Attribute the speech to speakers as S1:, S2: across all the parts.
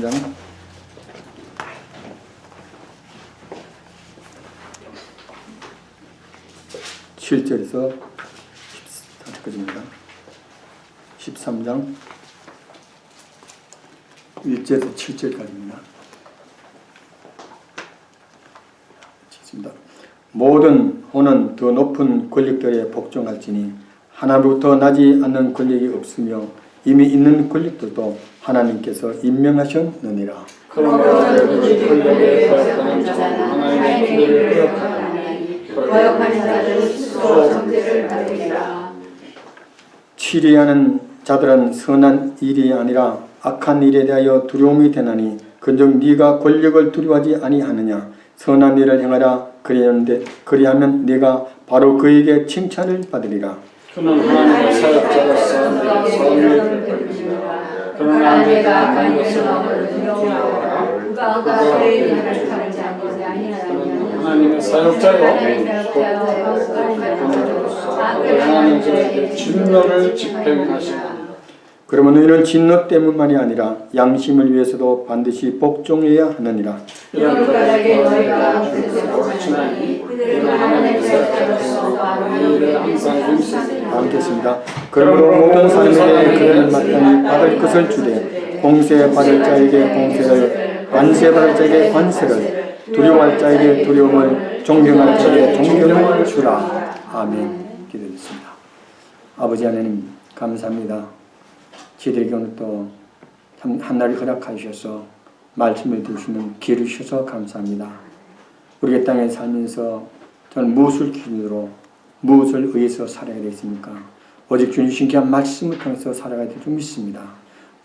S1: 13장 7절에서 14절까지입니다. 13장 1절에서 7절까지입니다. 읽겠습니다. 모든 혼은 더 높은 권력들에 복종할지니 하나님부터 나지 않는 권력이 없으며 이미 있는 권력들도 하나님께서 임명하셨느니라.
S2: 그러므로 그 권력에 거역하는 자는 하나님의 권력을 거역하나니 거역하는 자들은 스스로 정죄를 받으리라.
S1: 치리하는 자들은 선한 일이 아니라 악한 일에 대하여 두려움이 되나니 그중 네가 권력을 두려워하지 아니하느냐. 선한 일을 행하라. 그리하면 네가 바로 그에게 칭찬을 받으리라.
S2: 그는 하나님의 사역자로서 선을 베풀리라. 그러나 내가 악한 것을 너를 두려워하라. 그가 그의 일을 하지 아니하느냐. 하나님의 사역자요 하나님 그에게 진노를 집행하시라.
S1: 그러면 너희는 진노 때문만이 아니라 양심을 위해서도 반드시 복종해야 하느니라.
S2: 이런 그들에게 너희가 옳지나니 그들은 하나님의 사역자로서 바로 일을 항상 힘쓰리라.
S1: 함께했습니다. 그러므로 모든 사람에게 그를 마땅히 받을 것을 주되 공세 받을 자에게 공세를, 관세 받을 자에게 관세를, 두려워할 자에게 두려움을, 존경할 자에게 존경을 주라. 아멘. 기도드리겠습니다. 아버지 하나님 감사합니다. 저희들에게 오늘 또 한날을 허락하셔서 말씀을 들으시는 기회를 주셔서 감사합니다. 우리의 땅에 살면서 저는 무엇을 기준으로 무엇을 의해서 살아야 되겠습니까? 오직 주님 주신 귀한 말씀을 통해서 살아가야 될 줄 믿습니다.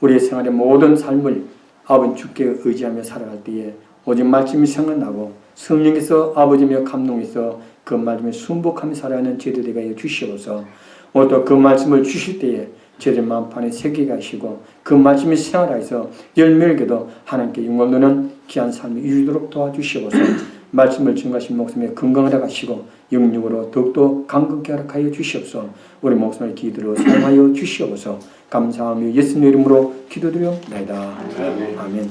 S1: 우리의 생활의 모든 삶을 아버지 주께 의지하며 살아갈 때에 오직 말씀이 생각나고 성령께서 아버지며 감동해서 그 말씀에 순복하며 살아가는 저희들 되게 주시옵소서. 오늘 또 그 말씀을 주실 때에 저희들 마음판에 새기게 하시고 그 말씀이 생활하여서 열매를 하나님께 영광 돌리는 귀한 삶이 이루도록 도와주시옵소서. 말씀을 증거하신 목숨에 건강하게 하시고 영육으로 더욱더 강건케 하여 주시옵소서. 우리 목숨을 기도로 사용하여 주시옵소서. 감사하며 예수님 이름으로 기도드리옵나이다. 아멘.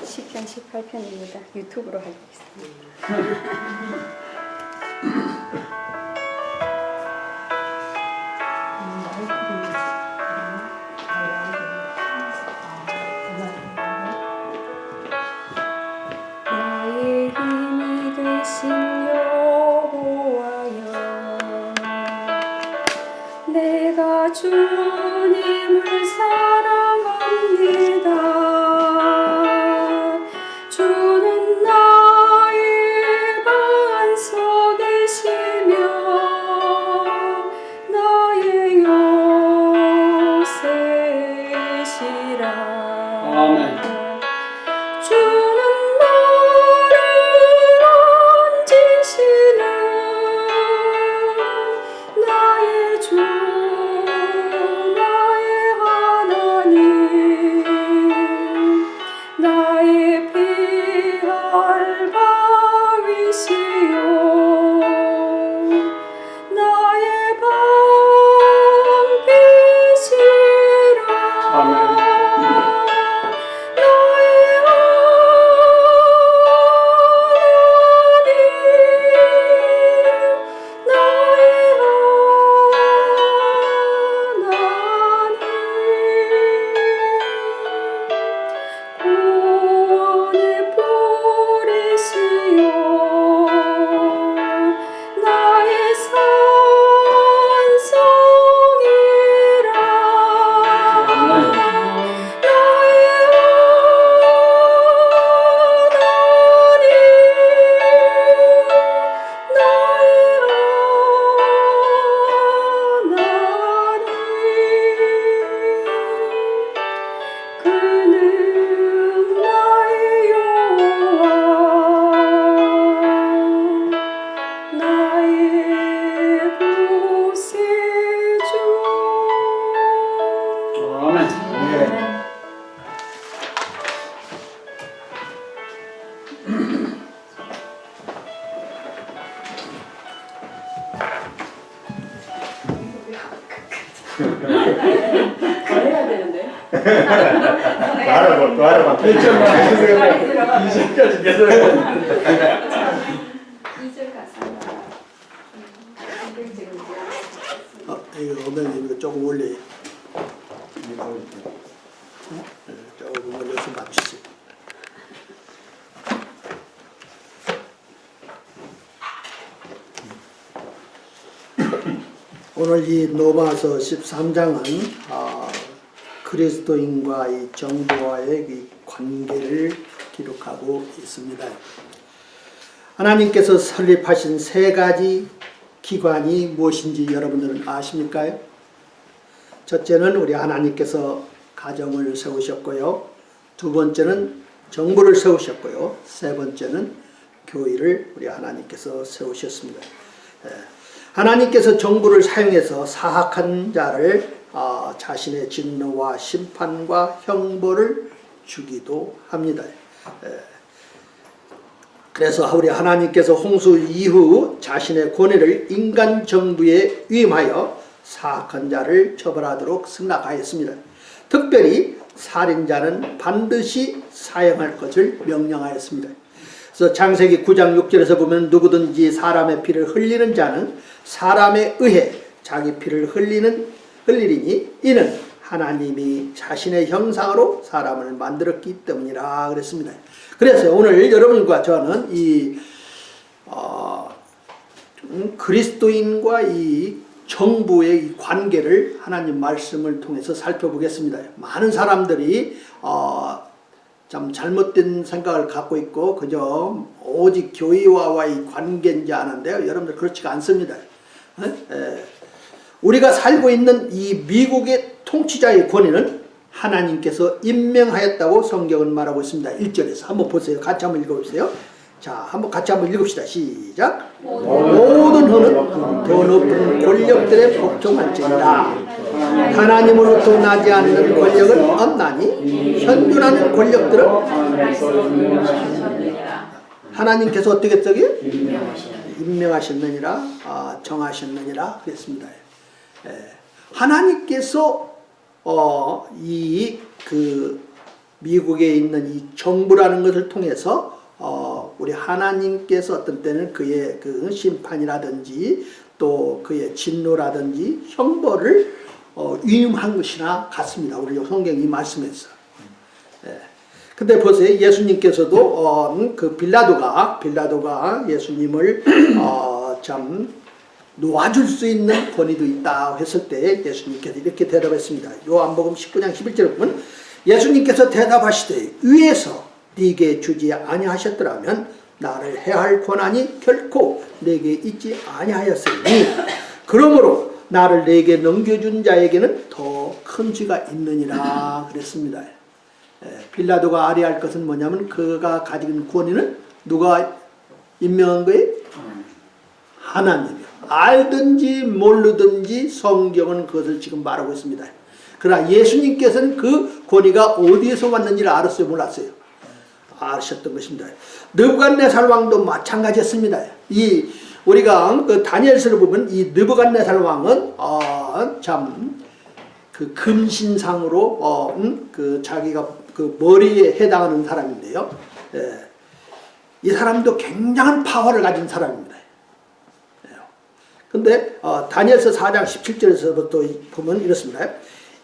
S3: 시편 18편입니다. 유튜브로 하겠습니다. 나의 힘이 되신 여호와여, 내가 주님을 사랑합니다. 주는 나의 반석이시며 나의 요새시라.
S2: 아멘.
S3: 주는 나를 얹으시는 나의 주 나의 하나님. 해야 되는데.
S1: 또 하라고. 20까지 계속.
S3: 2절 가사가
S4: 이거 어머님 이거 조금 올려. 조금 올려서 맞추세요. 오늘 이 로마서 13장은 그리스도인과 이 정부와의 이 관계를 기록하고 있습니다. 하나님께서 설립하신 세 가지 기관이 무엇인지 여러분들은 아십니까? 첫째는 우리 하나님께서 가정을 세우셨고요. 두 번째는 정부를 세우셨고요. 세 번째는 교회를 우리 하나님께서 세우셨습니다. 하나님께서 정부를 사용해서 사악한 자를 자신의 진노와 심판과 형벌을 주기도 합니다. 그래서 우리 하나님께서 홍수 이후 자신의 권위를 인간 정부에 위임하여 사악한 자를 처벌하도록 승낙하였습니다. 특별히 살인자는 반드시 사형할 것을 명령하였습니다. 그래서 창세기 9장 6절에서 보면 누구든지 사람의 피를 흘리는 자는 사람에 의해 자기 피를 흘리리니 이는 하나님이 자신의 형상으로 사람을 만들었기 때문이라 그랬습니다. 그래서 오늘 여러분과 저는 이 그리스도인과 이 정부의 이 관계를 하나님 말씀을 통해서 살펴보겠습니다. 많은 사람들이 참 잘못된 생각을 갖고 있고 그저 오직 교회와의 관계인지 아는데요. 여러분들 그렇지가 않습니다. 우리가 살고 있는 이 미국의 통치자의 권위는 하나님께서 임명하였다고 성경은 말하고 있습니다. 1절에서 한번 보세요. 같이 한번 읽어보세요. 자, 한번 같이 한번 읽읍시다. 시작. 모든 허는 더 높은 권력들에 복종할지니라. 하나님으로부터 나지 않는 권력은 없나니 현존하는 권력들은 하나님께서 어떻게 했더니 임명하셨느니라, 정하셨느니라 그랬습니다. 하나님께서 그 미국에 있는 이 정부라는 것을 통해서 우리 하나님께서 어떤 때는 그의 그 심판이라든지 또 그의 진노라든지 형벌을 위임한 것이나 같습니다. 우리 성경이 말씀에서. 근데 보세요. 예수님께서도 그 빌라도가 예수님을 참 놓아줄 수 있는 권위도 있다 했을 때 예수님께서 이렇게 대답했습니다. 요한복음 19장 11절에 보면 예수님께서 대답하시되 위에서 네게 주지 아니하셨더라면 나를 해할 권한이 결코 내게 있지 아니하였으니 그러므로 나를 내게 넘겨준 자에게는 더 큰 죄가 있느니라 그랬습니다. 빌라도가 아뢰할 것은 뭐냐면 그가 가진 권위는 누가 임명한 거예요? 하나님이요. 알든지 모르든지 성경은 그것을 지금 말하고 있습니다. 그러나 예수님께서는 그 권위가 어디에서 왔는지를 알았어요? 몰랐어요? 아셨던 것입니다. 느부갓네살 왕도 마찬가지였습니다. 우리가 그 다니엘서를 보면 이 느부갓네살 왕은 참 그 금신상으로 그 자기가 그 머리에 해당하는 사람인데요. 이 사람도 굉장한 파워를 가진 사람입니다. 근데 다니엘서 4장 17절에서부터 보면 이렇습니다.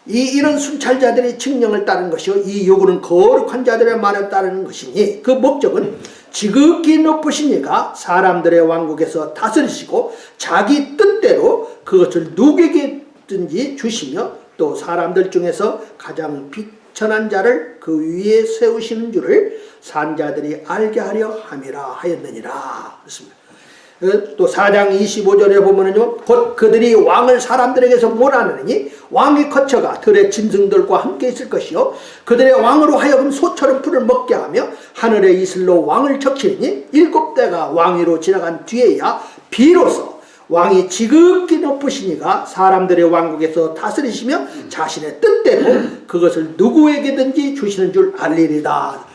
S4: 이런 순찰자들의 칙령을 따르는 것이요 이 요구는 거룩한 자들의 말을 따르는 것이니 그 목적은 지극히 높으신 이가 사람들의 왕국에서 다스리시고 자기 뜻대로 그것을 누구에게든지 주시며 또 사람들 중에서 가장 비천한 자를 그 위에 세우시는 줄을 산자들이 알게 하려 함이라 하였느니라 그렇습니다. 또 4장 25절에 보면은요, 곧 그들이 왕을 사람들에게서 몰아내니 왕이 거쳐가 들의 짐승들과 함께 있을 것이요 그들의 왕으로 하여금 소처럼 풀을 먹게 하며 하늘의 이슬로 왕을 적시니 7대가 왕위로 지나간 뒤에야 비로소 왕이 지극히 높으시니가 사람들의 왕국에서 다스리시며 자신의 뜻대로 그것을 누구에게든지 주시는 줄 알리리다.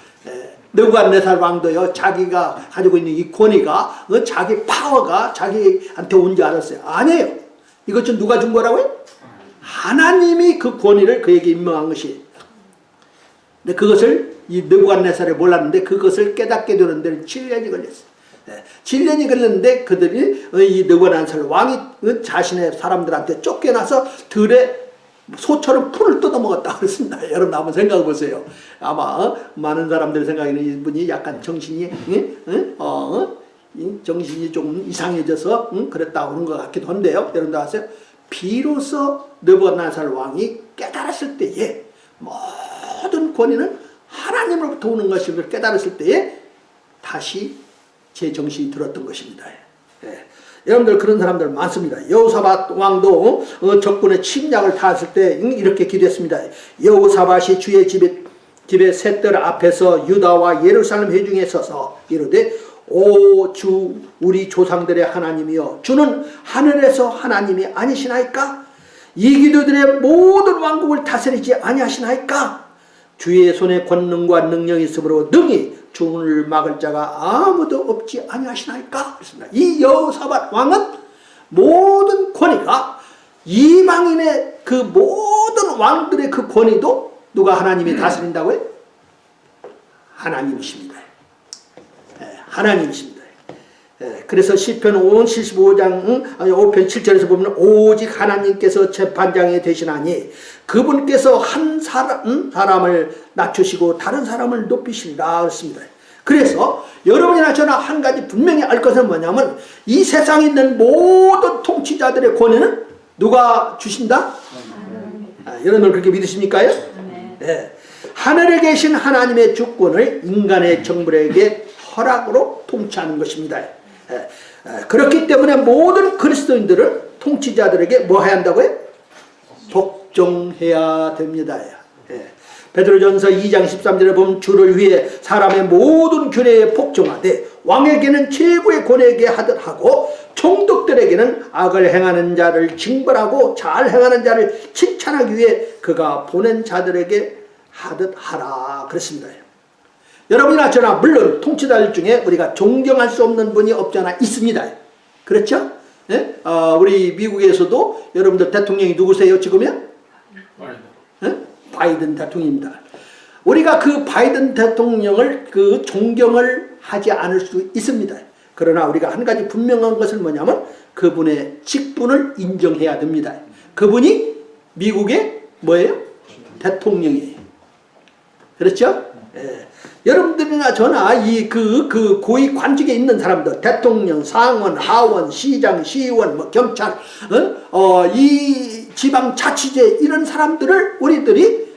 S4: 느부갓네살 왕도요, 자기가 가지고 있는 이 권위가, 자기 파워가 자기한테 온 줄 알았어요. 아니에요. 이것 좀 누가 준 거라고요? 하나님이 그 권위를 그에게 임명한 것이에요. 근데 그것을 이 느부갓네살이 몰랐는데 그것을 깨닫게 되는 데는 7년이 걸렸어요. 7년이 걸렸는데 그들이 이 느부갓네살 왕이 자신의 사람들한테 쫓겨나서 들에 소처럼 풀을 뜯어먹었다 그랬습니다. 여러분 한번 생각해 보세요. 아마 많은 사람들이 생각하는 이분이 약간 정신이 정신이 좀 이상해져서 그랬다 그런 것 같기도 한데요. 여러분들 아세요? 비로소 느부갓네살 왕이 깨달았을 때에 모든 권위는 하나님으로부터 오는 것임을 깨달았을 때에 다시 제 정신이 들었던 것입니다. 예. 여러분들 그런 사람들 많습니다. 여호사밧 왕도 적군의 침략을 타았을 때 이렇게 기도했습니다. 여호사밧이 주의 집의 셋들 앞에서 유다와 예루살렘 회중에 서서 이르되 오 주 우리 조상들의 하나님이여 주는 하늘에서 하나님이 아니시나이까? 이 기도들의 모든 왕국을 다스리지 아니하시나이까? 주의 손에 권능과 능력이 있으므로 능히 주를 막을 자가 아무도 없지 아니하시나이까? 그렇습니다. 이 여호사밧 왕은 모든 권위가 이방인의 그 모든 왕들의 그 권위도 누가 하나님이 다스린다고요? 하나님이십니다. 하나님이십니다. 그래서 시편 75장 5편 7절에서 보면 오직 하나님께서 재판장이 되시나니 그분께서 한 사람을 낮추시고 다른 사람을 높이시리라 그랬습니다. 그래서 여러분이나 저나 한 가지 분명히 알 것은 뭐냐면 이 세상에 있는 모든 통치자들의 권위는 누가 주신다? 여러분들 그렇게 믿으십니까요? 네. 하늘에 계신 하나님의 주권을 인간의 정부에게 허락으로 통치하는 것입니다. 그렇기 때문에 모든 그리스도인들은 통치자들에게 뭐 해야 한다고요? 복종해야 됩니다. 베드로전서 2장 13절에 보면 주를 위해 사람의 모든 규례에 복종하되 왕에게는 최고의 권에게 하듯 하고 총독들에게는 악을 행하는 자를 징벌하고 잘 행하는 자를 칭찬하기 위해 그가 보낸 자들에게 하듯 하라 그랬습니다. 여러분이나 저나 물론 통치자들 중에 우리가 존경할 수 없는 분이 없지 않아 있습니다. 그렇죠? 예? 우리 미국에서도 여러분들 대통령이 누구세요 지금요? 바이든 대통령입니다. 우리가 그 바이든 대통령을 그 존경을 하지 않을 수 있습니다. 그러나 우리가 한 가지 분명한 것은 뭐냐면 그분의 직분을 인정해야 됩니다. 그분이 미국의 뭐예요? 대통령이에요. 그렇죠? 예. 여러분들이나 저나 그 고위 관직에 있는 사람들, 대통령, 상원, 하원, 시장, 시의원, 뭐 경찰, 이 지방자치제 이런 사람들을 우리들이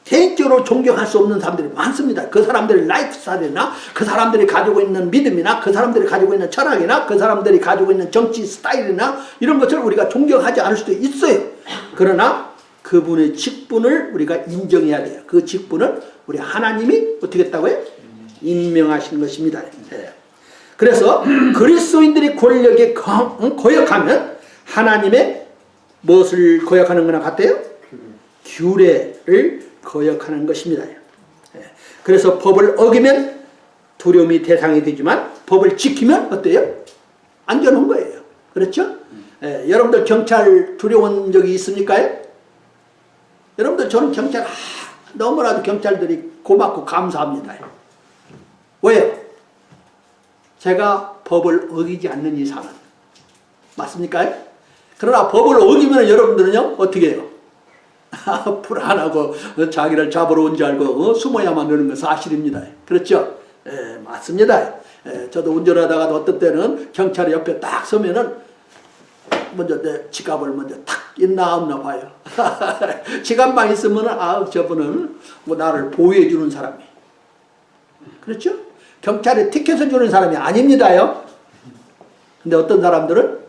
S4: 개인적으로 존경할 수 없는 사람들이 많습니다. 그 사람들의 라이프 스타일이나 그 사람들이 가지고 있는 믿음이나 그 사람들이 가지고 있는 철학이나 그 사람들이 가지고 있는 정치 스타일이나 이런 것을 우리가 존경하지 않을 수도 있어요. 그러나 그분의 직분을 우리가 인정해야 돼요. 그 직분을 우리 하나님이 어떻게 했다고요? 임명하신 것입니다. 그래서 그리스도인들이 권력에 거역하면 하나님의 무엇을 거역하는 거나 같아요? 규례를 거역하는 것입니다. 그래서 법을 어기면 두려움이 대상이 되지만 법을 지키면 어때요? 안전한 거예요. 그렇죠? 여러분들 경찰 두려운 적이 있습니까? 여러분들 저는 경찰 너무나도 경찰들이 고맙고 감사합니다. 왜요? 제가 법을 어기지 않는 이상은. 맞습니까? 그러나 법을 어기면 여러분들은요 어떻게 해요? 불안하고 자기를 잡으러 온 줄 알고 숨어야만 되는 건 사실입니다. 그렇죠? 맞습니다. 저도 운전하다가도 어떤 때는 경찰이 옆에 딱 서면은 먼저 내 지갑을 먼저 탁 있나 없나 봐요. 지갑만 있으면 저분은 뭐 나를 보호해 주는 사람이. 그렇죠? 경찰에 티켓을 주는 사람이 아닙니다요. 근데 어떤 사람들은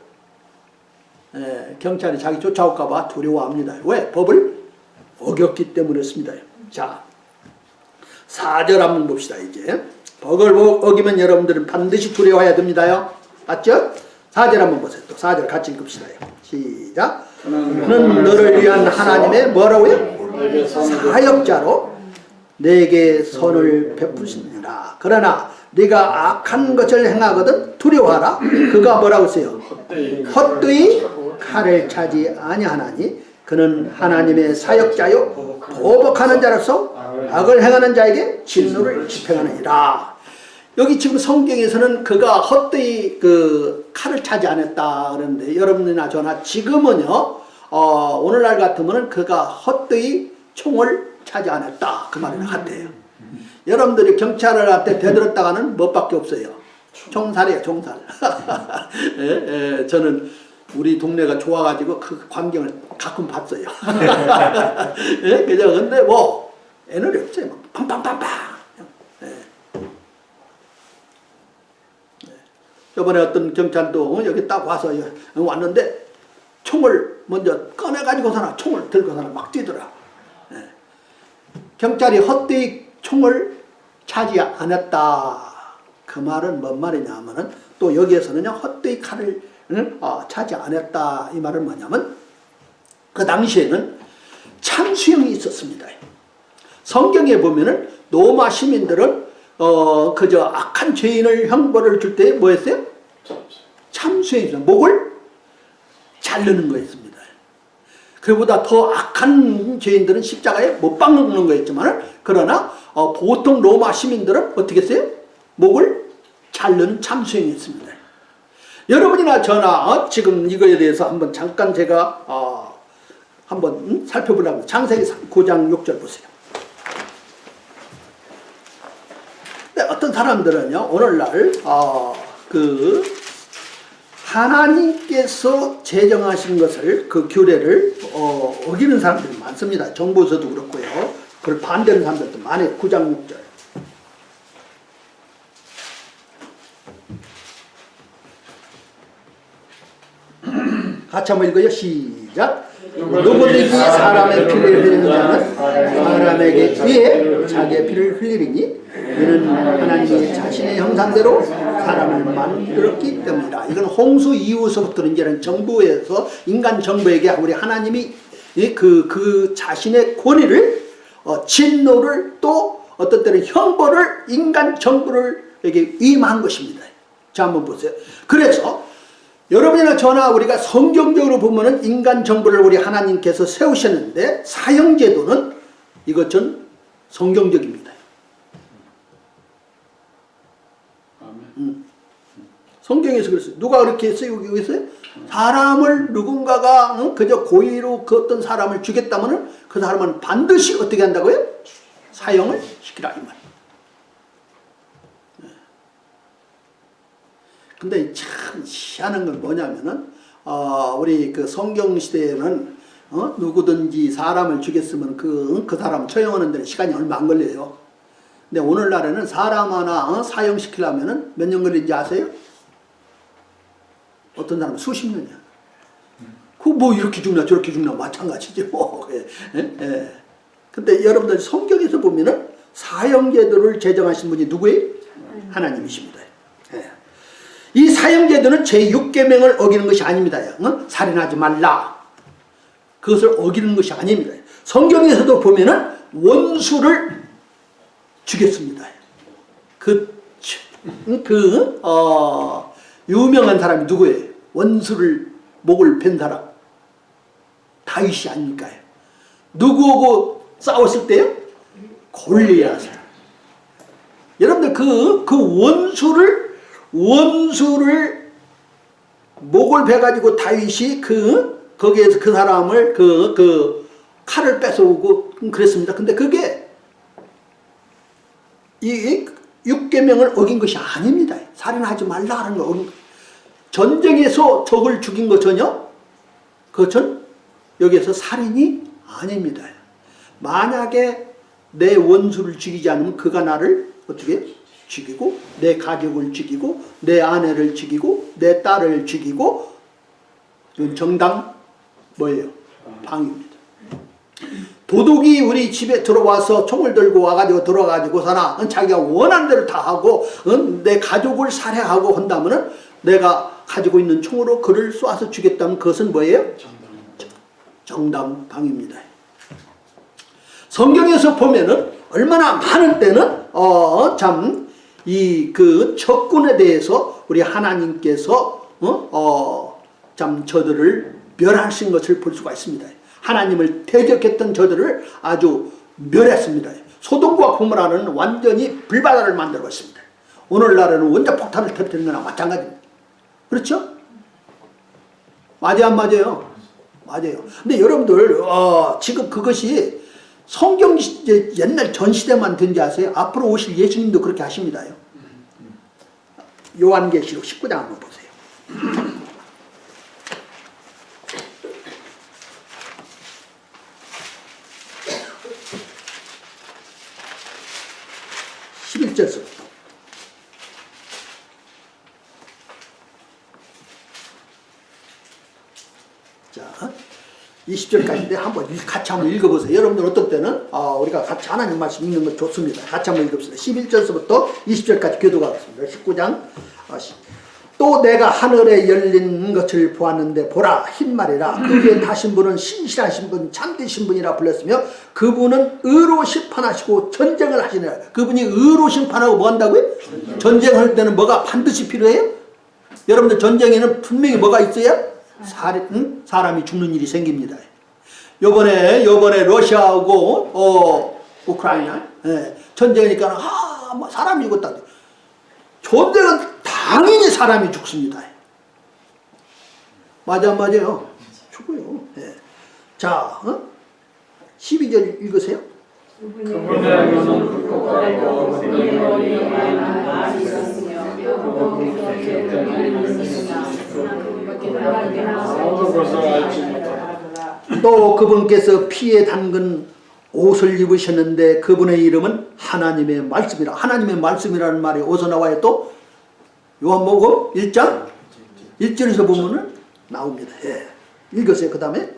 S4: 경찰이 자기 쫓아올까 봐 두려워합니다. 왜? 법을 어겼기 때문이었습니다. 자, 4절 한번 봅시다. 이제 법을 어기면 여러분들은 반드시 두려워해야 됩니다요. 맞죠? 4절 한번 보세요. 또 4절 같이 읽읍시다. 시작. 그는 너를 위한 하나님의 뭐라고요? 사역자로 내게 선을 베푸시니라. 그러나 네가 악한 것을 행하거든 두려워하라. 그가 뭐라고 했어요? 헛되이 칼을 차지 아니하나니 그는 하나님의 사역자요 보복하는 자로서 악을 행하는 자에게 진노를 집행하느니라. 여기 지금 성경에서는 그가 헛되이 그 칼을 차지 않았다 그러는데 여러분이나 저나 지금은요 오늘날 같으면 그가 헛되이 총을 차지 않았다 그 말이나 같아요. 여러분들이 경찰을 할 때 되들었다가는 뭐밖에 없어요. 총살이에요, 총살. 예, 저는 우리 동네가 좋아가지고 그 광경을 가끔 봤어요. 예, 그죠? 근데 뭐 애널이 없어요. 팡팡팡팡. 예. 저번에 어떤 경찰도 여기 딱 와서 왔는데 총을 먼저 꺼내가지고서나 총을 들고서나 막 뛰더라. 예. 경찰이 헛되이 총을 차지 않았다. 그 말은 뭔 말이냐 하면은 또 여기에서는요 헛되이 칼을 차지 않았다. 이 말은 뭐냐면 그 당시에는 참수형이 있었습니다. 성경에 보면은 로마 시민들은 그저 악한 죄인을 형벌을 줄 때 뭐 했어요? 참수형이 있어요. 목을 자르는 거였습니다. 그보다 더 악한 죄인들은 십자가에 못 박는 거였지만 그러나 보통 로마 시민들은 어떻게 했어요? 목을 자르는 참수형이 있습니다. 여러분이나 저나 지금 이거에 대해서 한번 잠깐 제가 한번 살펴보려고 창세기 9장 6절 보세요. 네, 어떤 사람들은요 오늘날 그 하나님께서 제정하신 것을 그 규례를 어기는 사람들이 많습니다. 정부에서도 그렇고요. 그걸 반대하는 사람들도 많아요. 9장 6절. 같이 한번 읽어요. 시작. 누구든지 사람의 피를 흘리는 자는 사람에게 의해 자기의 피를 흘리리니 이는 하나님이 자신의 형상대로 사람을 만들었기 때문이다. 이건 홍수 이후서부터는 이제는 정부에서 인간 정부에게 우리 하나님이 그 자신의 권위를 진노를 또 어떤 때는 형벌을 인간 정부를에게 위임한 것입니다. 자 한번 보세요. 그래서 여러분이나 저나 우리가 성경적으로 보면은 인간 정부를 우리 하나님께서 세우셨는데 사형제도는 이것은 성경적입니다. 성경에서 그랬어요. 누가 그렇게 했어요? 여기서 사람을 누군가가 그저 고의로 그 어떤 사람을 죽였다면은 그 사람은 반드시 어떻게 한다고요? 사형을 시키라 이 말이에요. 근데 참 희한한 건 뭐냐면은 우리 그 성경 시대에는 누구든지 사람을 죽였으면 그 사람 처형하는 데는 시간이 얼마 안 걸려요. 근데 오늘날에는 사람 하나 사형시키려면은 몇 년 걸리는지 아세요? 어떤 사람은 수십 년이야. 그 뭐 이렇게 죽나 저렇게 죽나 마찬가지죠. 뭐. 예. 근데 여러분들 성경에서 보면은 사형제도를 제정하신 분이 누구예요? 하나님이십니다. 예. 이 사형제도는 제6계명을 어기는 것이 아닙니다. 살인하지 말라. 그것을 어기는 것이 아닙니다. 성경에서도 보면은 원수를 죽였습니다. 유명한 사람이 누구예요? 원수를 목을 벤 사람. 다윗이 아닐까요? 누구하고 싸웠을 때요? 골리앗. 여러분들 그 원수를 목을 베가지고 다윗이 거기에서 그 사람을 그 칼을 뺏어오고 그랬습니다. 근데 그게 이 6계명을 어긴 것이 아닙니다. 살인하지 말라는 거. 전쟁에서 적을 죽인 것 전혀 그것은 여기에서 살인이 아닙니다. 만약에 내 원수를 죽이지 않으면 그가 나를 어떻게 죽이고 내 가족을 죽이고 내 아내를 죽이고 내 딸을 죽이고 정당 뭐예요? 방입니다. 도둑이 우리 집에 들어와서 총을 들고 와가지고 들어와가지고서나 자기가 원하는 대로 다 하고 내 가족을 살해하고 한다면은 내가 가지고 있는 총으로 그를 쏴서 죽였다면 그것은 뭐예요? 정당방위입니다. 성경에서 보면은 얼마나 많은 때는 참 이 그 적군에 대해서 우리 하나님께서 참 저들을 멸하신 것을 볼 수가 있습니다. 하나님을 대적했던 저들을 아주 멸했습니다. 소돔과 고모라는 완전히 불바다를 만들고 있습니다. 오늘날에는 원자폭탄을 터뜨리는 거나 마찬가지입니다. 그렇죠? 맞아요, 안 맞아요? 맞아요. 근데 여러분들 지금 그것이 성경 옛날 전시대만 된지 아세요? 앞으로 오실 예수님도 그렇게 하십니다. 요한계시록 19장 한번 보세요. 11절서부터 자 20절까지인데 같이 한번 읽어보세요. 여러분들 어떤 때는 우리가 같이 하나님 말씀 읽는 거 좋습니다. 같이 한번 읽읍시다. 11절서부터 20절까지 교도가겠습니다. 19장 또 내가 하늘에 열린 것을 보았는데 보라 흰말이라 그 위에 타신 분은 신실하신 분 참되신 분이라 불렸으며 그분은 의로 심판하시고 전쟁을 하시느라. 그분이 의로 심판하고 뭐 한다고요? 전쟁할 때는 뭐가 반드시 필요해요? 여러분들 전쟁에는 분명히 뭐가 있어요? 사람이 죽는 일이 생깁니다. 요번에 러시아하고 우크라이나 전쟁이니까 사람이 죽었다. 전쟁은 당연히 사람이 죽습니다. 맞아, 맞아요. 죽어요. 자, 12절 읽으세요. 또 그분께서 피에 담근 옷을 입으셨는데 그분의 이름은 하나님의 말씀이라. 하나님의 말씀이라는 말이 어디서 나와요? 또 요한복음 1장 1절에서 보면은 나옵니다. 읽으세요. 그 다음에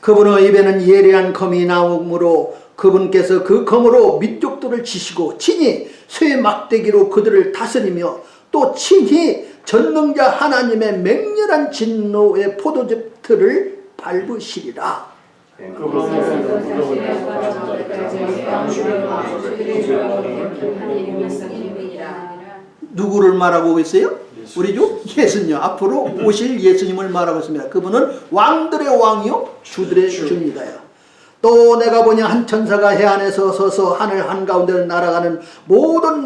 S4: 그분의 입에는 예리한 검이 나오므로 그분께서 그 검으로 민족들을 치시고 친히 쇠 막대기로 그들을 다스리며 또 친히 전능자 하나님의 맹렬한 진노의 포도즙틀을 밟으시리라. 누구를 말하고 있어요? 우리 주 예수님. 앞으로 오실 예수님을 말하고 있습니다. 그분은 왕들의 왕이요 주들의 주입니다. 또 내가 보니 한 천사가 해안에서 서서 하늘 한가운데를 날아가는 모든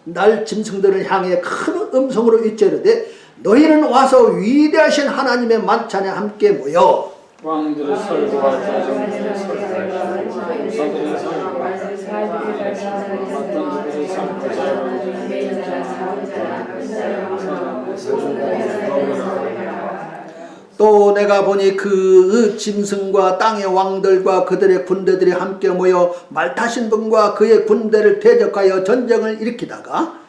S4: 날 짐승들을 향해 큰 음성으로 일제르되 너희는 와서 위대하신 하나님의 만찬에 함께 모여
S2: 왕들의 설과 자정들의 설과 사들의 설과 마땅들의
S4: 또 내가 보니 그 짐승과 땅의 왕들과 그들의 군대들이 함께 모여 말 타신 분과 그의 군대를 대적하여 전쟁을 일으키다가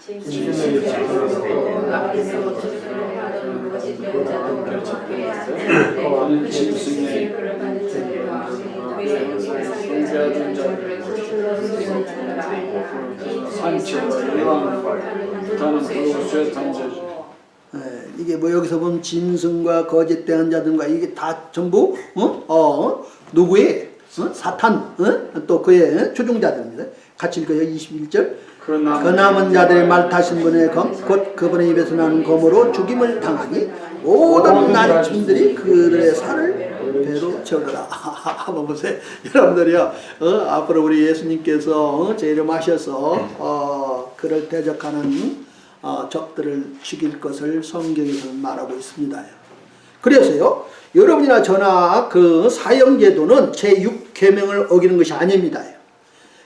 S4: 이게 뭐 여기서 보면 짐승과 거짓된 자들과 이게 다 전부 누구의 사탄 또 그의 초종자들입니다. 같이 읽어요. 21절 그 남은 자들의 말 타신 분의 검 곧 그분의 입에서 나는 검으로 죽임을 당하니 모든 난침들이 그들의 살을 배로 채우리라. 한번 보세요. 여러분들이요 앞으로 우리 예수님께서 제 이름 하셔서 그를 대적하는 적들을 죽일 것을 성경에서 말하고 있습니다. 그래서요 여러분이나 저나 그 사형제도는 제6계명을 어기는 것이 아닙니다.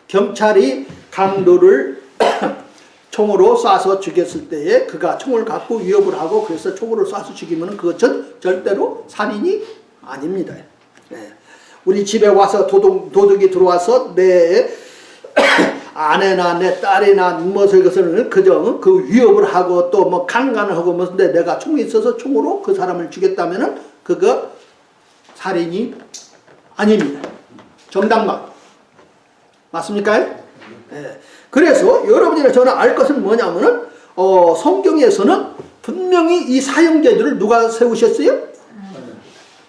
S4: 경찰이 강도를 총으로 쏴서 죽였을 때에 그가 총을 갖고 위협을 하고 그래서 총으로 쏴서 죽이면 그것은 절대로 살인이 아닙니다. 우리 집에 와서 도둑이 들어와서 내 아내나 내 딸이나 무엇을 것을 그저 그 위협을 하고 또 뭐 강간을 하고 무슨데 내가 총이 있어서 총으로 그 사람을 죽였다면은 그거 살인이 아닙니다. 정당방 맞습니까? 그래서 여러분이나 저는 알 것은 뭐냐면은 성경에서는 분명히 이 사형제들을 누가 세우셨어요?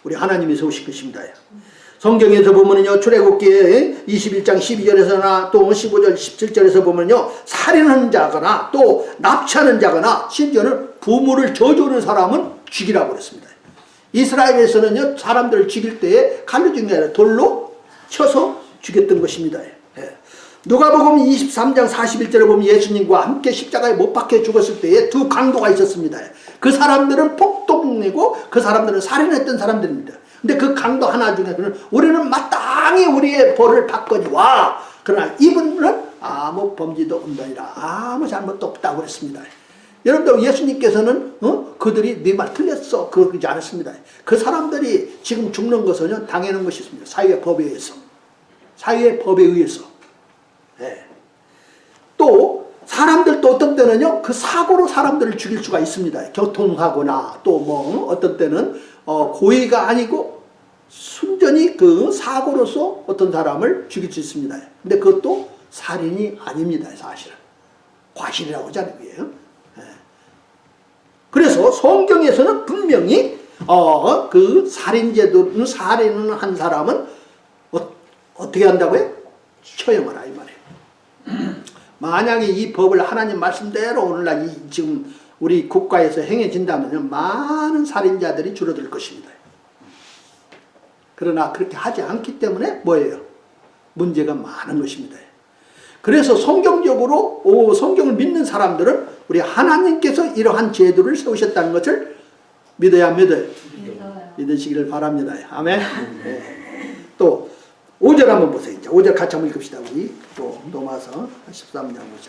S4: 우리 하나님이 세우신 것입니다. 성경에서 보면요, 출애굽기에 21장 12절에서나 또 15절 17절에서 보면요, 살인하는 자거나 또 납치하는 자거나 심지어는 부모를 저주하는 사람은 죽이라고 그랬습니다. 이스라엘에서는요, 사람들을 죽일 때에 칼로 죽는 게 아니라 돌로 쳐서 죽였던 것입니다. 누가복음 23장 41절에 보면 예수님과 함께 십자가에 못 박혀 죽었을 때에 두 강도가 있었습니다. 그 사람들은 폭동내고 그 사람들은 살인했던 사람들입니다. 근데 그 강도 하나 중에서는 우리는 마땅히 우리의 벌을 받거니와, 그러나 이분은 아무 범죄도 없느니라, 아무 잘못도 없다고 그랬습니다. 여러분들, 예수님께서는 그들이 네 말 틀렸어 그러지 않았습니다. 그 사람들이 지금 죽는 것은 당연한 것이 있습니다. 사회의 법에 의해서. 사회의 법에 의해서. 네. 또 사람들도 어떤 때는요, 그 사고로 사람들을 죽일 수가 있습니다. 교통사고나 또 뭐 어떤 때는 고의가 아니고 순전히 그 사고로서 어떤 사람을 죽일 수 있습니다. 근데 그것도 살인이 아닙니다. 사실은 과실이라고 하잖아요. 그래서 성경에서는 분명히 그 살인죄도, 살인을 한 사람은 어떻게 한다고요? 처형하라 이 말이에요. 만약에 이 법을 하나님 말씀대로 오늘날 지금 우리 국가에서 행해진다면 많은 살인자들이 줄어들 것입니다. 그러나 그렇게 하지 않기 때문에 뭐예요? 문제가 많은 것입니다. 그래서 성경적으로 성경을 믿는 사람들은 우리 하나님께서 이러한 제도를 세우셨다는 것을 믿어야 믿어요. 믿으시기를 바랍니다. 아멘. 네. 또 5절 한번 보세요. 이제 5절 같이 한번 읽읍시다. 우리 또 로마서 13장 5절.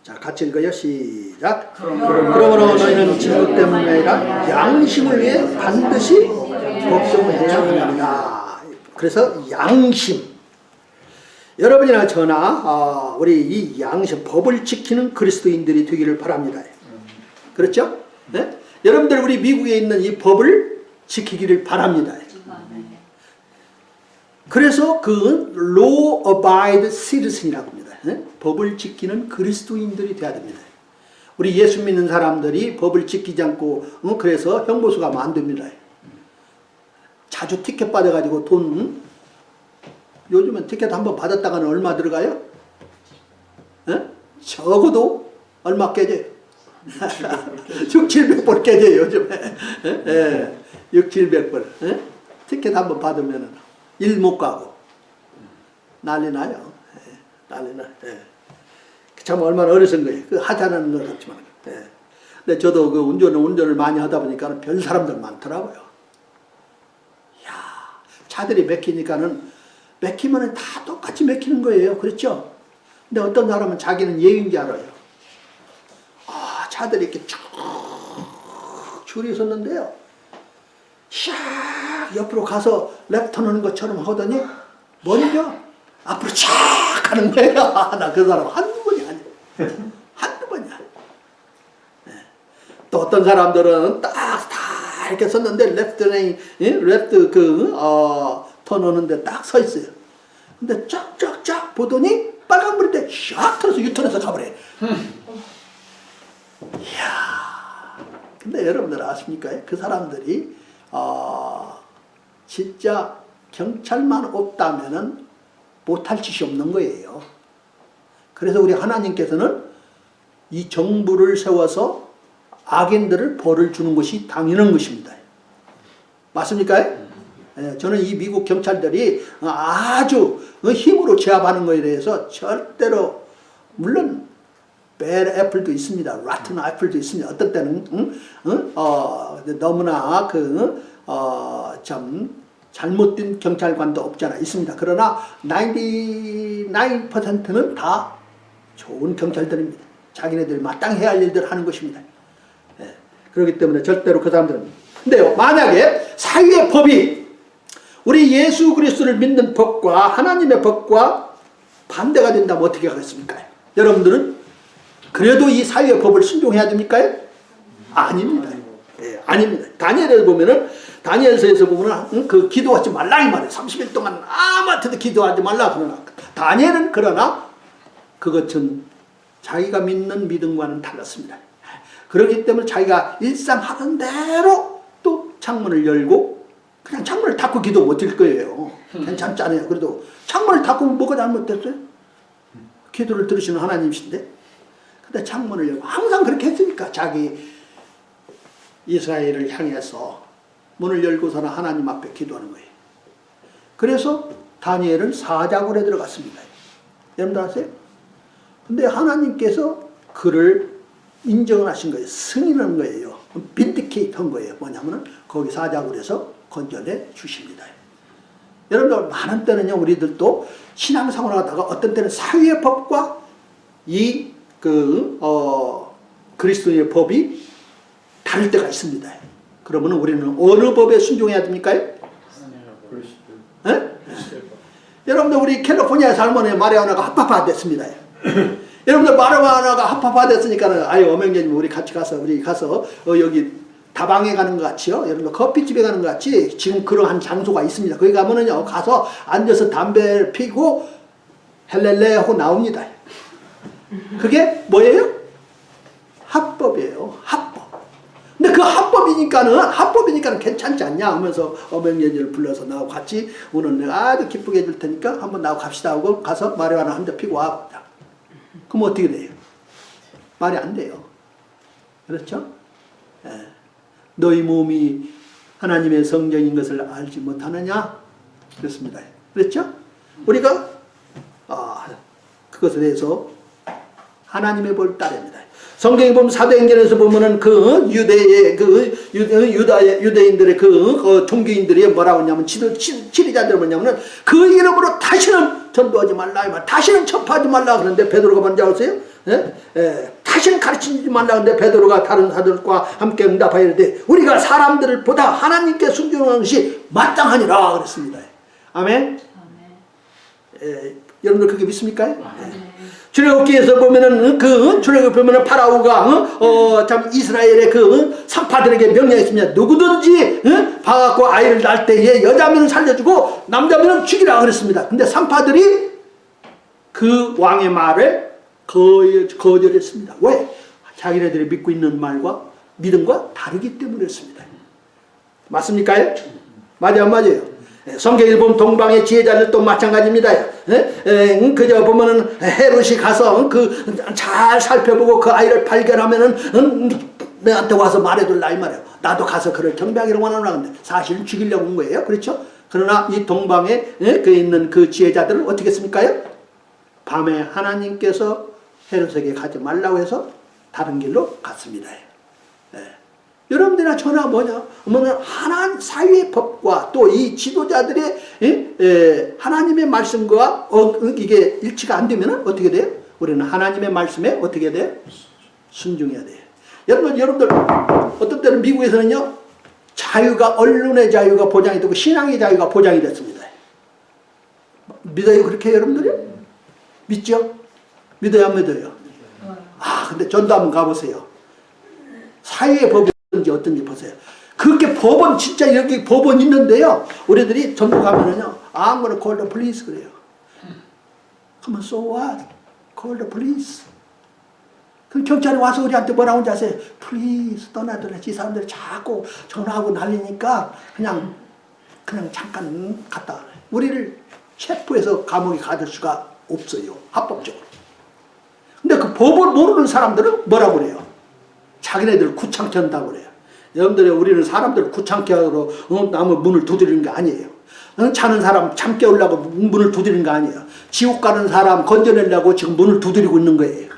S4: 자, 같이 읽어요. 시작. 그러므로 너희는 진노 때문이 아니라 양심을 위해 반드시 복종해야 합니다. 그래서 양심. 여러분이나 저나 우리 이 양심, 법을 지키는 그리스도인들이 되기를 바랍니다. 그렇죠? 네? 여러분들 우리 미국에 있는 이 법을 지키기를 바랍니다. 그래서 그 law abide citizen이라고 합니다. 법을 지키는 그리스도인들이 돼야 됩니다. 우리 예수 믿는 사람들이 법을 지키지 않고 그래서 형보수가 만듭니다. 자주 티켓 받아가지고 돈, 요즘은 티켓 한번 받았다가는 얼마 들어가요? 적어도 얼마 깨져요? 600-700불 깨져요 요즘에. 600-700불. 티켓 한번 받으면 일 못 가고 난리 나요. 난리 나. 참 얼마나 어려운 거예요. 그 하자는 것 같지만. 근데 저도 그 운전을 많이 하다 보니까 별 사람들 많더라고요. 야, 차들이 막히면 다 똑같이 막히는 거예요. 그렇죠? 근데 어떤 사람은 자기는 예인 줄 알아요. 차들이 이렇게 쭉 줄이 섰는데요. 샥 옆으로 가서 랩터 넣는 것처럼 하더니 뭐냐? 앞으로 쫙 가는 거예요. 나 그 사람 한두 번이 아니에요. 한두 번이 아니에요. 또 어떤 사람들은 다 이렇게 섰는데 레프트 턴 오는데 딱 서 있어요. 근데 쫙쫙쫙 보더니 빨간불인데 샥 틀어서 유턴해서 가버려요. 이야. 근데 여러분들 아십니까? 그 사람들이 진짜 경찰만 없다면은 못할 짓이 없는 거예요. 그래서 우리 하나님께서는 이 정부를 세워서 악인들을 벌을 주는 것이 당연한 것입니다. 맞습니까? 저는 이 미국 경찰들이 아주 힘으로 제압하는 것에 대해서 절대로, 물론 bad apple도 있습니다. rotten apple도 있습니다. 어떤 때는 너무나 참 잘못된 경찰관도 없잖아. 있습니다. 그러나 99%는 다 좋은 경찰들입니다. 자기네들이 마땅히 해야 할 일들을 하는 것입니다. 그렇기 때문에 절대로 그 사람들은. 근데요, 만약에 사회의 법이 우리 예수 그리스도를 믿는 법과 하나님의 법과 반대가 된다면 어떻게 하겠습니까? 여러분들은 그래도 이 사회의 법을 순종해야 됩니까? 아닙니다. 아닙니다. 다니엘을 보면은, 다니엘서에서 보면은 그 기도하지 말라 이 말이에요. 30일 동안 아무한테도 기도하지 말라. 그러나 다니엘은 그것은 자기가 믿는 믿음과는 달랐습니다. 그렇기 때문에 자기가 일상 하던 대로 또 창문을 열고 그냥 창문을 닫고 기도 못 드릴 거예요. 괜찮잖아요. 그래도 창문을 닫고 뭐가 잘못됐어요? 기도를 들으시는 하나님이신데. 근데 창문을 열고 항상 그렇게 했으니까 자기 이스라엘을 향해서 문을 열고서는 하나님 앞에 기도하는 거예요. 그래서 다니엘은 사자굴에 들어갔습니다. 여러분들 아세요? 근데 하나님께서 그를 인정을 하신 거예요. 승인한 거예요. 빈디케이트 한 거예요. 뭐냐면은 거기 사자굴에서 건져내 주십니다. 여러분들 많은 때는요, 우리들도 신앙생활을 하다가 어떤 때는 사회의 법과 이 그리스도의 법이 다를 때가 있습니다. 그러면 우리는 어느 법에 순종해야 됩니까? 여러분들 우리 캘리포니아에 살면 마리아나가 합법화 됐습니다. 여러분들 마리아나가 합법화 됐으니까는 아유 어명제님 우리 같이 가서 여기 다방에 가는 것 같이요. 여러분들 커피집에 가는 것 같이 지금 그러한 장소가 있습니다. 거기 가면은요 가서 앉아서 담배를 피고 헬렐레 하고 나옵니다. 그게 뭐예요? 합법이에요. 합법. 근데 그 합법이니까는 괜찮지 않냐 하면서 어명예를 불러서 나하고 같이 오늘 내가 아주 기쁘게 해줄 테니까 한번 나하고 갑시다 하고 가서 마리아나 한 대 피고 와. 그럼 어떻게 돼요? 말이 안 돼요. 그렇죠? 예. 너희 몸이 하나님의 성전인 것을 알지 못하느냐? 그렇습니다. 그렇죠? 우리가 그것에 대해서 하나님의 벌을 따릅니다. 성경에 보면 사도행전에서 보면은 그 유대의 유대인들의 그 종교인들이 뭐라고 하냐면 지리자들 뭐냐면은 그 이름으로 다시는 전도하지 말라, 다시는 첩하지 말라 그러는데 베드로가 먼저 하세요. 다시는 가르치지 말라 그러는데 베드로가 다른 사들과 함께 응답하여 이르되 우리가 사람들을 보다 하나님께 순종하는 것이 마땅하니라 그랬습니다. 아멘. 여러분들 그게 믿습니까? 출애굽기에서 보면은 출애굽 보면은 파라오가 참 이스라엘의 산파들에게 명령했습니다. 누구든지 봐갖고 아이를 낳을 때에 여자면은 살려주고 남자면은 죽이라 그랬습니다. 근데 산파들이 그 왕의 말을 거절했습니다. 왜? 자기네들이 믿고 있는 말과 믿음과 다르기 때문이었습니다. 맞습니까? 맞아요, 안 맞아요? 성경에 보면 동방의 지혜자들도 마찬가지입니다. 그저 보면은 헤롯이 가서 잘 살펴보고 그 아이를 발견하면은 내한테 와서 말해둘라 이 말이에요. 나도 가서 그를 경배하기를 원하노라 하는데 사실은 죽이려고 온 거예요. 그렇죠? 그러나 이 동방에 있는 그 지혜자들은 어떻게 했습니까? 밤에 하나님께서 헤롯에게 가지 말라고 해서 다른 길로 갔습니다. 여러분들이나 저나 뭐냐? 하나님 사회의 법과 또 이 지도자들의 하나님의 말씀과 이게 일치가 안 되면 어떻게 돼요? 우리는 하나님의 말씀에 어떻게 돼요? 순종해야 돼요. 여러분들 어떤 때는 미국에서는요 자유가 언론의 자유가 보장이 되고 신앙의 자유가 보장이 됐습니다. 믿어요 그렇게 여러분들이? 믿죠? 믿어요 안 믿어요? 근데 전도 한번 가보세요. 사회의 법이 어떤지 보세요. 그렇게 법은 진짜 여기 법은 있는데요. 우리들이 전부 가면은요. I'm gonna call the police 그래요. 그러면 so what? Call the police. 그럼 경찰이 와서 우리한테 뭐라고 하는지 아세요? Please 떠나더라. 이 사람들이 자꾸 전화하고 난리니까 그냥 잠깐 갔다 와요. 우리를 체포해서 감옥에 가둘 수가 없어요. 합법적으로. 근데 그 법을 모르는 사람들은 뭐라고 그래요? 자기네들 구창케 한다고 그래요. 여러분들 우리는 사람들을 구창케 하러 남의 문을 두드리는 게 아니에요. 자는 사람 잠 깨우려고 문을 두드리는 거 아니에요. 지옥 가는 사람 건져내려고 지금 문을 두드리고 있는 거예요.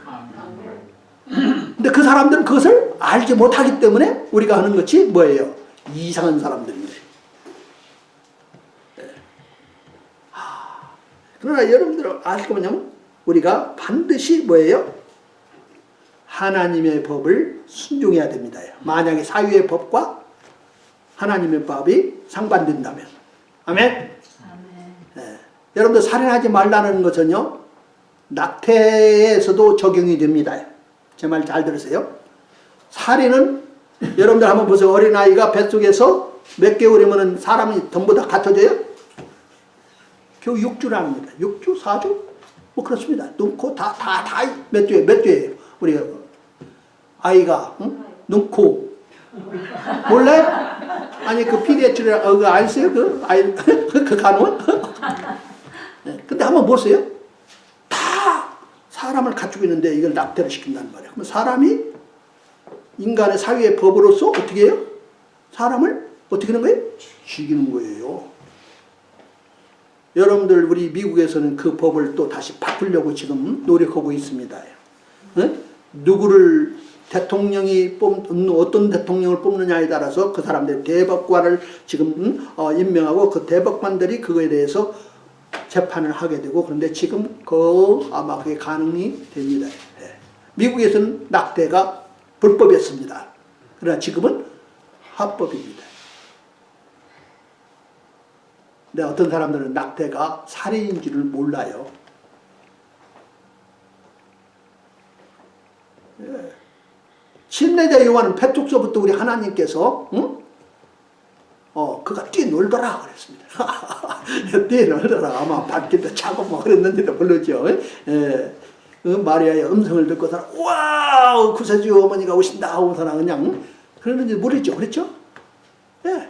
S4: 근데 그 사람들은 그것을 알지 못하기 때문에 우리가 하는 것이 뭐예요? 이상한 사람들입니다. 그러나 여러분들 아실 거 뭐냐면 우리가 반드시 뭐예요? 하나님의 법을 순종해야 됩니다. 만약에 사유의 법과 하나님의 법이 상반된다면. 아멘? 여러분들 살인하지 말라는 것은요. 낙태에서도 적용이 됩니다. 제 말 잘 들으세요. 살인은 여러분들 한번 보세요. 어린아이가 뱃속에서 몇 개월이면 사람이 전부 다 갖춰져요? 겨우 6주라는 겁니다. 6주? 4주? 뭐 그렇습니다. 눈, 코 다 몇 주예요? 우리 아이가 눈, 코. 몰라요? 아니 그 PDH를 그거 아세요? 그 간원? 네. 근데 한번 보세요. 다 사람을 갖추고 있는데 이걸 낙태를 시킨다는 말이에요. 그럼 사람이 인간의 사회의 법으로서 어떻게 해요? 사람을 어떻게 하는 거예요? 죽이는 거예요. 여러분들 우리 미국에서는 그 법을 또 다시 바꾸려고 지금 노력하고 있습니다. 누구를 대통령이 어떤 대통령을 뽑느냐에 따라서 그 사람들의 대법관을 지금 임명하고 그 대법관들이 그거에 대해서 재판을 하게 되고 그런데 지금 아마 그게 가능이 됩니다. 미국에서는 낙태가 불법이었습니다. 그러나 지금은 합법입니다. 근데 어떤 사람들은 낙태가 살인인 줄을 몰라요. 침례자 요한은 페tuk서부터 우리 하나님께서 그가 뛰놀더라 그랬습니다. 뛰놀더라. 아마 밖에도 차고 뭐 그랬는데도 모르죠. 마리아의 음성을 듣고서는 와우 구세주 어머니가 오신다 하고서는 그냥 그러는지 모르죠. 그렇죠? 예.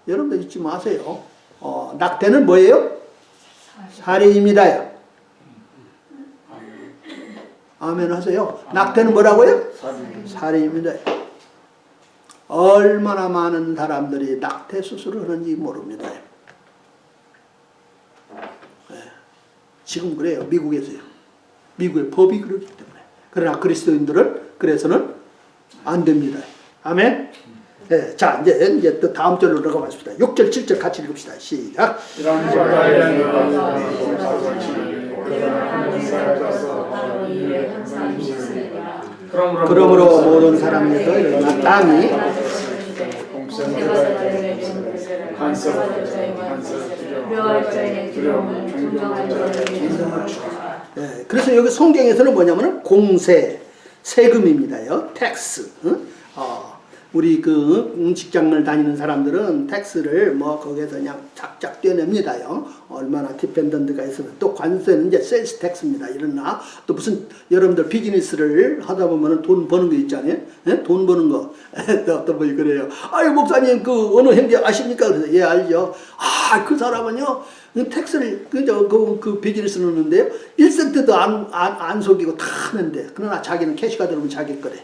S4: 여러분들 잊지 마세요. 낙태는 뭐예요? 살인입니다. 아멘 하세요. 낙태는 뭐라고요? 살인입니다. 얼마나 많은 사람들이 낙태 수술을 하는지 모릅니다. 네. 지금 그래요. 미국에서요. 미국의 법이 그렇기 때문에. 그러나 그리스도인들은 그래서는 안 됩니다. 아멘. 네. 자 이제 또 다음 절로 들어가겠습니다. 6절 7절 같이 읽읍시다. 시작. 그러므로 모든 사람에서 일어나 땅이 네, 그래서 여기 성경에서는 뭐냐면 공세, 세금입니다요. 텍스. 우리 그 직장을 다니는 사람들은 텍스를 뭐 거기에서 그냥 작작 떼냅니다요. 얼마나 디펜던트가 있으면 또 관세는 이제 세일스 텍스입니다. 이러나 또 무슨 여러분들 비즈니스를 하다 보면은 돈 버는 거 있잖아요. 예? 돈 버는 거. 어떤 분이 그래요. 아유 목사님 그 어느 형제 아십니까? 그래서 예 알죠. 아 그 사람은요 텍스를 그 비즈니스를 하는데요 1센트도 안 속이고 다 하는데 그러나 자기는 캐시가 들어오면 자기 거래.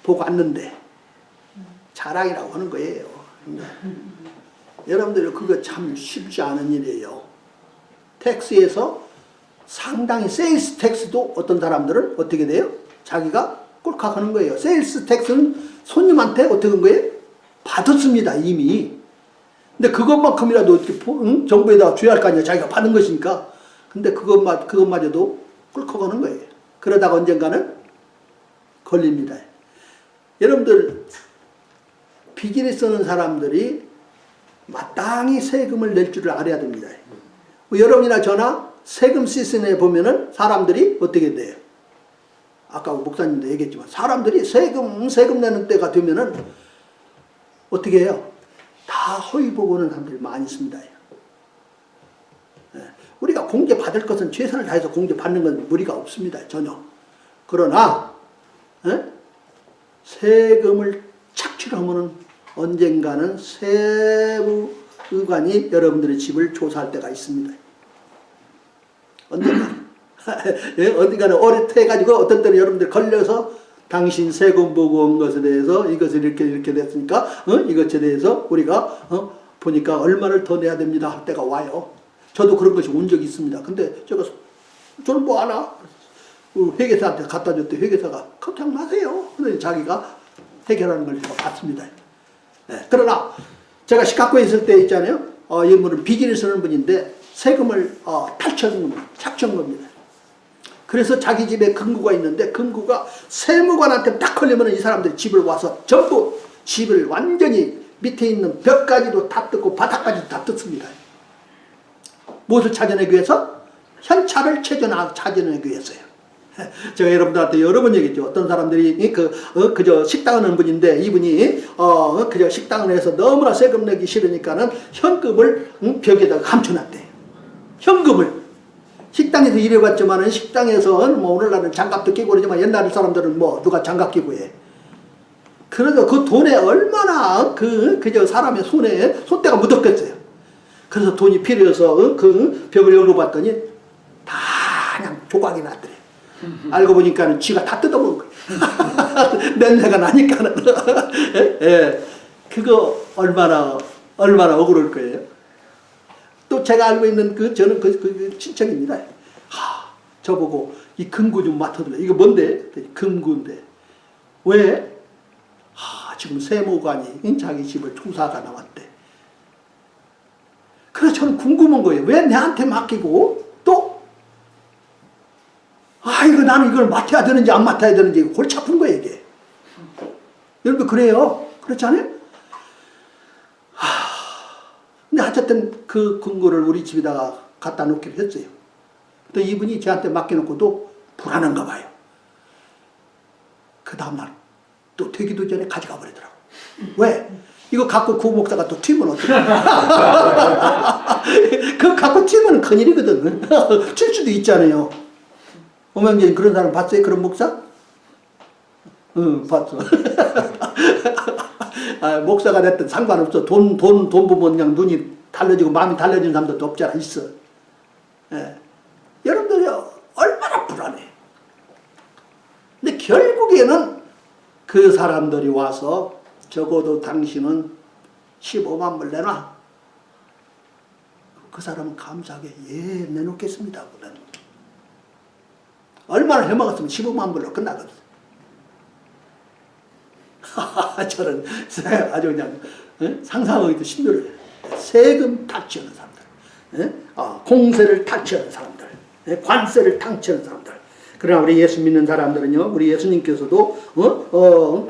S4: 보고 왔는데. 자랑이라고 하는 거예요. 여러분들 그거 참 쉽지 않은 일이에요. 텍스에서 상당히 세일스 텍스도 어떤 사람들은 어떻게 돼요? 자기가 꼴깍 하는 거예요. 세일스 텍스는 손님한테 어떻게 한 거예요? 받았습니다 이미. 근데 그것만큼이라도 어떻게 정부에다가 줘야 할 거 아니에요. 자기가 받은 것이니까. 근데 그것마저도 꿀꺽 하는 거예요. 그러다가 언젠가는 걸립니다. 여러분들 비즈니스 하는 사람들이 마땅히 세금을 낼 줄을 알아야 됩니다. 여러분이나 저나 세금 시즌에 보면은 사람들이 어떻게 돼요? 아까 목사님도 얘기했지만 사람들이 세금 내는 때가 되면은 어떻게 해요? 다 허위 보고는 사람들이 많이 있습니다. 우리가 공제 받을 것은 최선을 다해서 공제 받는 건 무리가 없습니다. 전혀. 그러나 세금을 착취하면은 언젠가는 세무관이 여러분들의 집을 조사할 때가 있습니다. 언젠가는 어릿해가지고 어떤 때는 여러분들 걸려서 당신 세금 보고 온 것에 대해서 이것을 이렇게 됐으니까 이것에 대해서 우리가 보니까 얼마를 더 내야 됩니다 할 때가 와요. 저도 그런 것이 온 적이 있습니다. 근데 저는 뭐 하나 회계사한테 갖다 줬더니 회계사가 걱정 마세요. 근데 자기가 해결하는 걸 제가 봤습니다. 네. 그러나 제가 시카고에 있을 때 있잖아요. 이 분은 비즈니스 하는 분인데 세금을 착취한 겁니다. 그래서 자기 집에 금고가 있는데 금고가 세무관한테 딱 걸리면 이 사람들이 집을 와서 전부 집을 완전히 밑에 있는 벽까지도 다 뜯고 바닥까지도 다 뜯습니다. 무엇을 찾아내기 위해서? 현찰을 찾아내기 위해서요. 제가 여러분들한테 여러 번 얘기했죠. 어떤 사람들이 그저 식당을 하는 분인데 이분이 그저 식당을 해서 너무나 세금 내기 싫으니까는 현금을 벽에다가 감춰놨대요. 현금을 식당에서 일해봤지만은 식당에서 뭐 오늘날은 장갑도 끼고 그러지만 옛날 사람들은 뭐 누가 장갑 끼고 해. 그래서 그 돈에 얼마나 그저 사람의 손때가 묻었겠어요. 그래서 돈이 필요해서 그 벽을 열어봤더니 다 그냥 조각이 났더래. 알고 보니까는 쥐가 다 뜯어먹은 거예요. 냄새가 나니까는. 예. 그거 얼마나 억울할 거예요. 또 제가 알고 있는 저는 그 친척입니다. 저보고 이 금고 좀 맡아달래. 이거 뭔데? 금고인데. 왜? 지금 세무관이 자기 집을 총사가 나왔대. 그래서 저는 궁금한 거예요. 왜 내한테 맡기고 또 이거 나는 이걸 맡아야 되는지 안 맡아야 되는지 골치 아픈 거예요, 이게. 여러분 그래요. 그렇지 않아요? 근데 어쨌든 그 금고를 우리 집에다가 갖다 놓기로 했어요. 또 이분이 저한테 맡겨놓고도 불안한가 봐요. 그 다음날 또 되기도 전에 가져가 버리더라고. 왜? 이거 갖고 구 목사가 또 튀면 어떡해. 그거 갖고 튀면 큰일이거든. 칠 수도 있잖아요. 오명진 그런 사람 봤어요? 그런 목사? 응, 봤어. 목사가 됐든 상관없어. 돈 보면 그냥 눈이 달라지고 마음이 달라지는 사람도 없잖아. 있어. 예. 여러분들이 얼마나 불안해. 근데 결국에는 그 사람들이 와서 적어도 당신은 15만 불 내놔. 그 사람은 감사하게 예 내놓겠습니다. 얼마나 해먹었으면 15만 불로 끝나거든. 저는 아주 그냥 상상하기도 힘들어요. 세금 탈취하는 사람들, 공세를 탈취하는 사람들, 관세를 탈취하는 사람들. 그러나 우리 예수 믿는 사람들은요, 우리 예수님께서도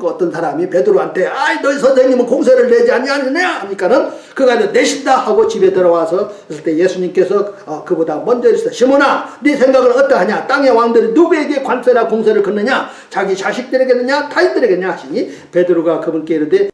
S4: 어떤 사람이 베드로한테 너희 선생님은 공세를 내지 아니하느냐 하니까는 그가 내신다 하고 집에 들어와서 그랬을 때 예수님께서 그보다 먼저 이르시되 시몬아 네 생각은 어떠하냐? 땅의 왕들이 누구에게 관세나 공세를 걷느냐? 자기 자식들에게느냐 타인들에게냐 하시니 베드로가 그분께 이르되